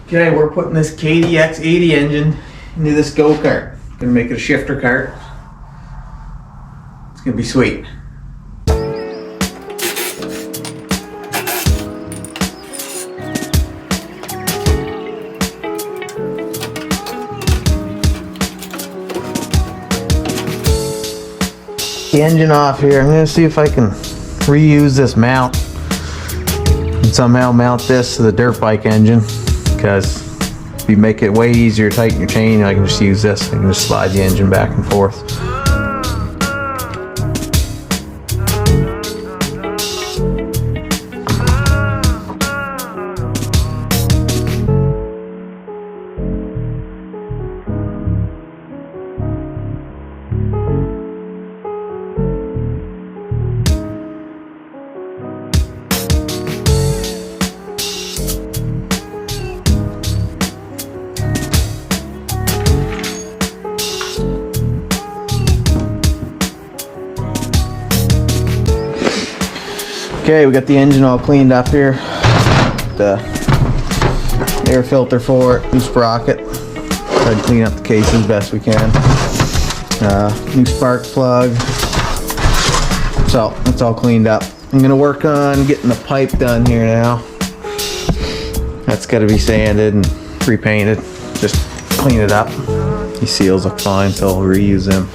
Okay, we're putting this KDX 80 engine into this go-kart. Gonna make it a shifter kart. It's gonna be sweet. The engine off here. I'm gonna see if I can reuse this mount and somehow mount this to the dirt bike engine, because if you make it way easier to tighten your chain, I can just use this. I can just slide the engine back and forth. Okay, we got the engine all cleaned up here. The air filter for it, new sprocket. Try to clean up the case as best we can. New spark plug. So it's all cleaned up. I'm gonna work on getting the pipe done here now. That's got to be sanded and repainted. Just clean it up. These seals look fine, so I'll reuse them.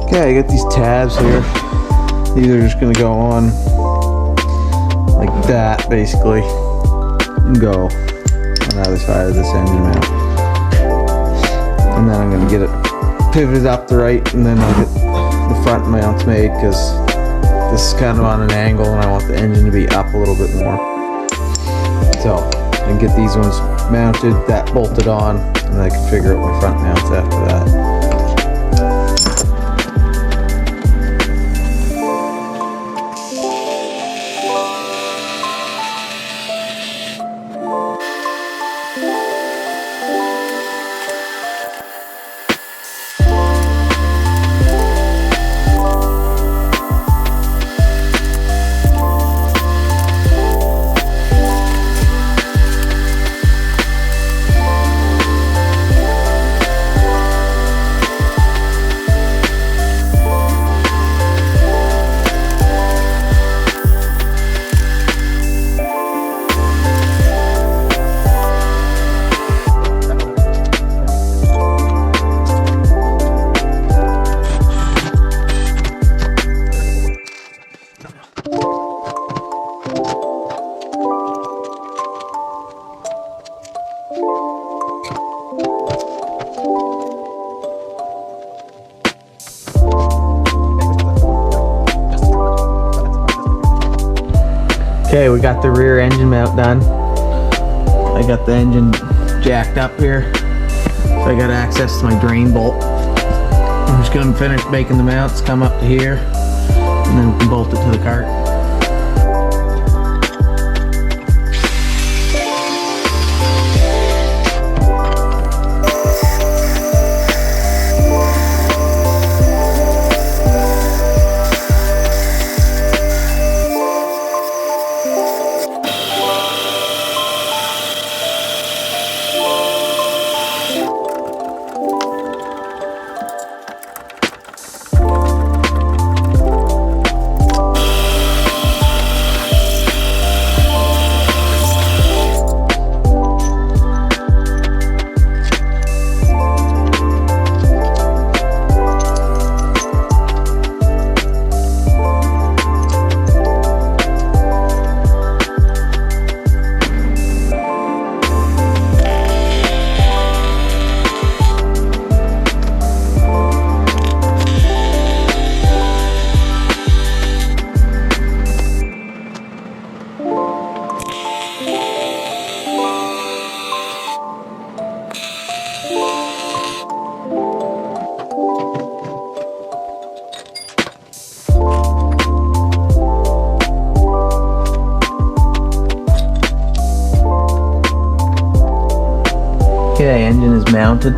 Okay, I got these tabs here. These are just gonna go on like that, basically, and go on the other side of this engine mount. And then I'm gonna get it pivoted up the right, and then I'll get the front mounts made, because this is kind of on an angle and I want the engine to be up a little bit more. So I can get these ones mounted, that bolted on, and I can figure out my front mounts after that. Okay, we got the rear engine mount done. I got the engine jacked up here, so I got access to my drain bolt. I'm just gonna finish making the mounts, come up to here, and then we can bolt it to the cart. Okay, engine is mounted.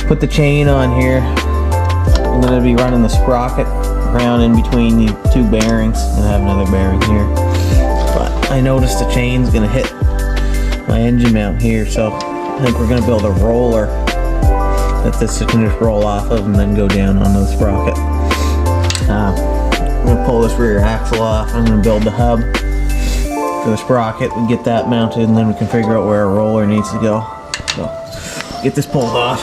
Put the chain on here. I'm going to be running the sprocket around in between the two bearings. I'm going to have another bearing here. But I noticed the chain's going to hit my engine mount here, so I think we're going to build a roller that this can just roll off of and then go down onto the sprocket. I'm going to pull this rear axle off. I'm going to build the hub for the sprocket and get that mounted, and then we can figure out where our roller needs to go. So, get this pulled off.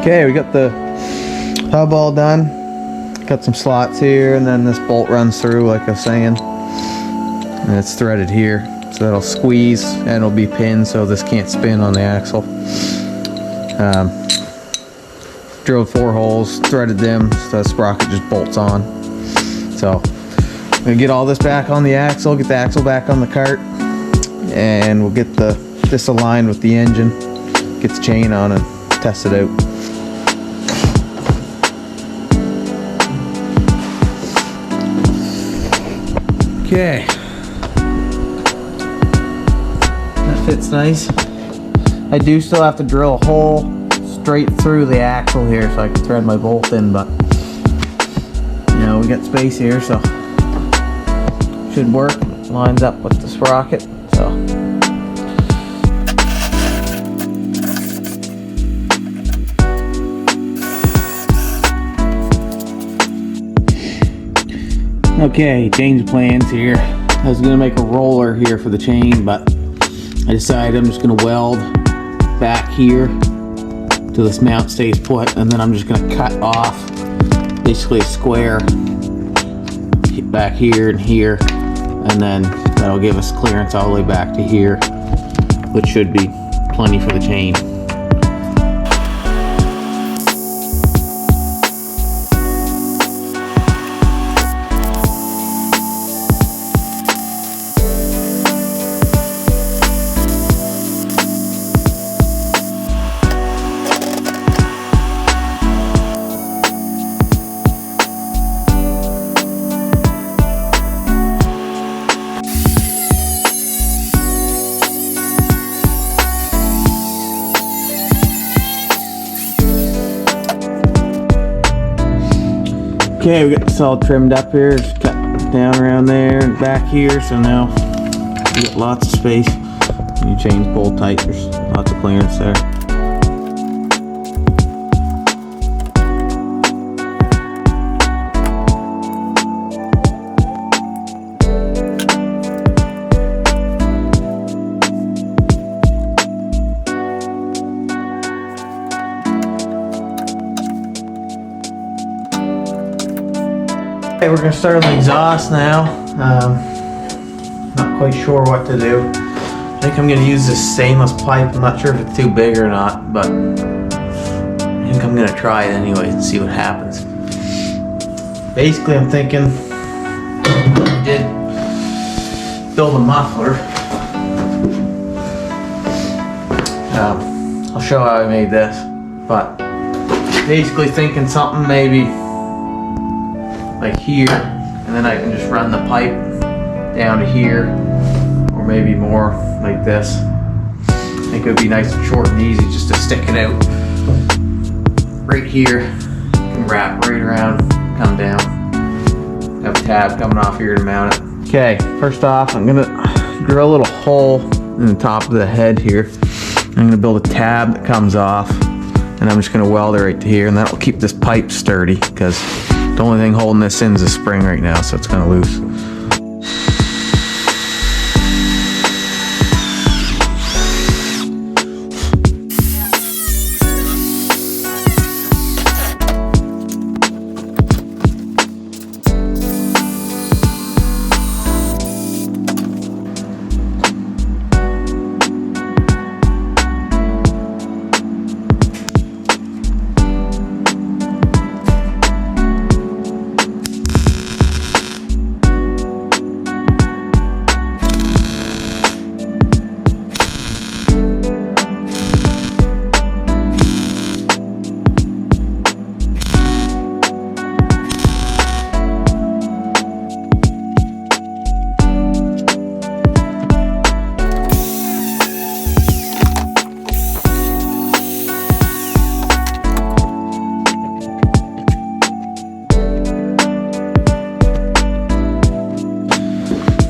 Okay, we got the hub all done. Got some slots here, and then this bolt runs through like I was saying. And it's threaded here. So that'll squeeze and it'll be pinned so this can't spin on the axle. Drilled 4 holes, threaded them so the sprocket just bolts on. So I'm gonna get all this back on the axle, get the axle back on the cart, and we'll get this aligned with the engine, get the chain on and test it out. Okay. Fits nice. I do still have to drill a hole straight through the axle here so I can thread my bolt in, but you know, we got space here, so should work. Lines up with the sprocket, so. Okay, change plans here. I was gonna make a roller here for the chain, but I decided I'm just going to weld back here till this mount stays put, and then I'm just going to cut off basically a square back here and here, and then that'll give us clearance all the way back to here, which should be plenty for the chain. Okay, we got this all trimmed up here, just cut down around there and back here, so now we got lots of space. You chains pull tight, there's lots of clearance there. Okay, we're going to start on the exhaust now. Not quite sure what to do. I think I'm going to use this stainless pipe. I'm not sure if it's too big or not, but I think I'm going to try it anyway and see what happens. Basically, I'm thinking I did build a muffler. I'll show how I made this, but basically thinking something maybe like here, and then I can just run the pipe down to here, or maybe more like this. I think it would be nice and short and easy just to stick it out right here. You can wrap right around, come down. Have a tab coming off here to mount it. Okay, first off, I'm gonna drill a little hole in the top of the head here. I'm gonna build a tab that comes off, and I'm just gonna weld it right to here, and that'll keep this pipe sturdy, because the only thing holding this in is a spring right now, so it's kind of loose.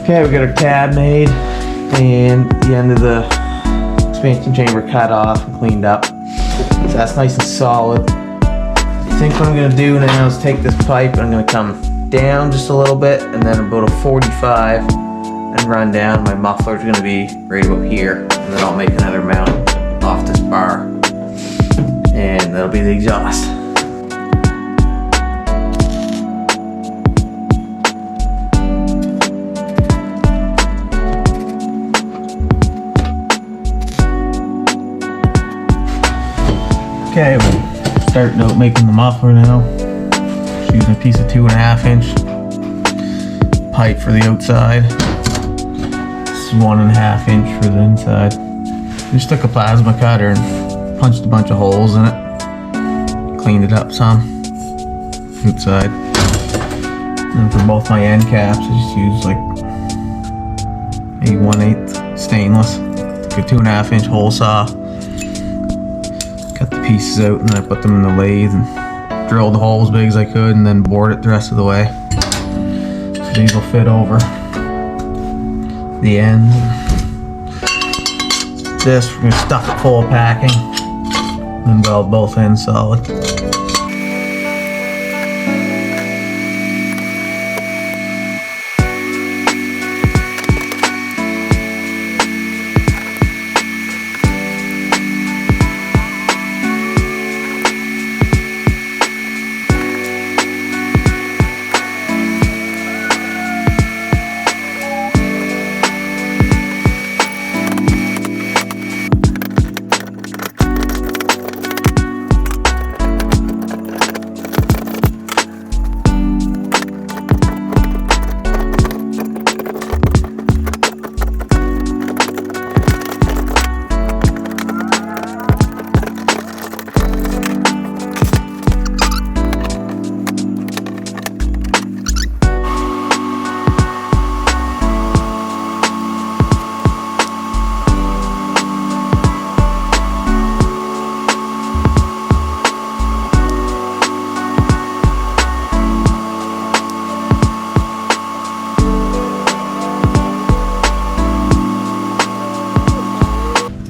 Okay, we got our tab made and the end of the expansion chamber cut off and cleaned up. So that's nice and solid. I think what I'm going to do now is take this pipe and I'm going to come down just a little bit and then about a 45 and run down. My muffler is going to be right about here, and then I'll make another mount off this bar, and then that'll be the exhaust. Okay, we're starting out making the muffler now. Just using a piece of 2.5 inch pipe for the outside. This is 1.5 inch for the inside. Just took a plasma cutter and punched a bunch of holes in it. Cleaned it up some outside. And for both my end caps, I just used like a 1/8 stainless. Took a 2.5 inch hole saw. Cut the pieces out and then I put them in the lathe and drilled the hole as big as I could and then bored it the rest of the way. So these will fit over the end. This, we're going to stuff it full of packing and weld both ends solid.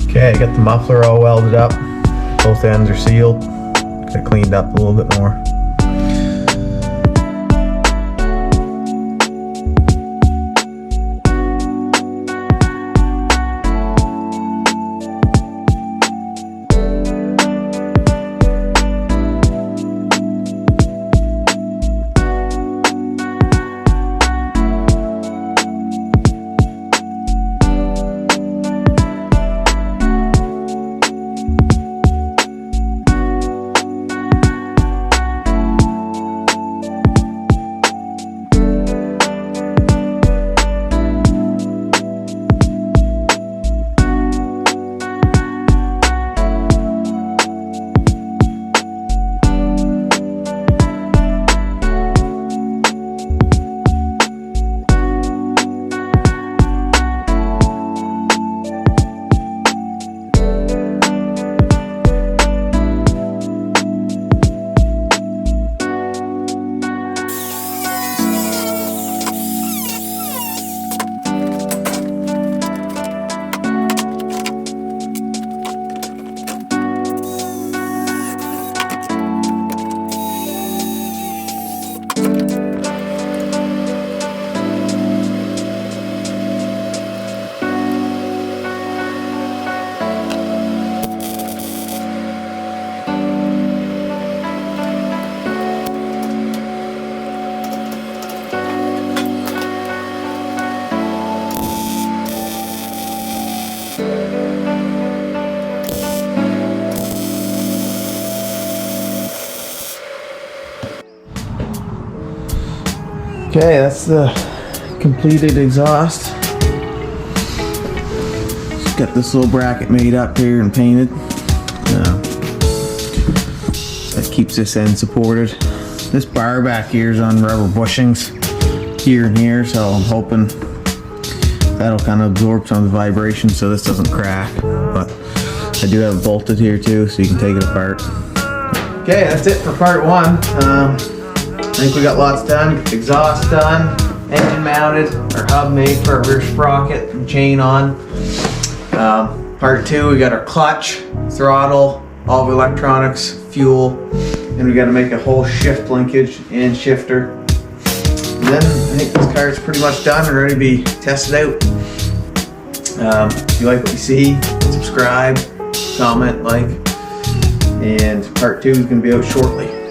Okay, I got the muffler all welded up. Both ends are sealed. Got it cleaned up a little bit more. Okay, that's the completed exhaust. Just got this little bracket made up here and painted. That keeps this end supported. This bar back here is on rubber bushings here and here, so I'm hoping that'll kind of absorb some of the vibration so this doesn't crack. But I do have it bolted here too, so you can take it apart. Okay, that's it for part one. I think we got lots done. Exhaust done, engine mounted, our hub made for our rear sprocket and chain on. Part two, we got our clutch, throttle, all the electronics, fuel, and we got to make a whole shift linkage and shifter. And then I think this car is pretty much done and ready to be tested out. If you like what you see, subscribe, comment, like. and part 2 is going to be out shortly.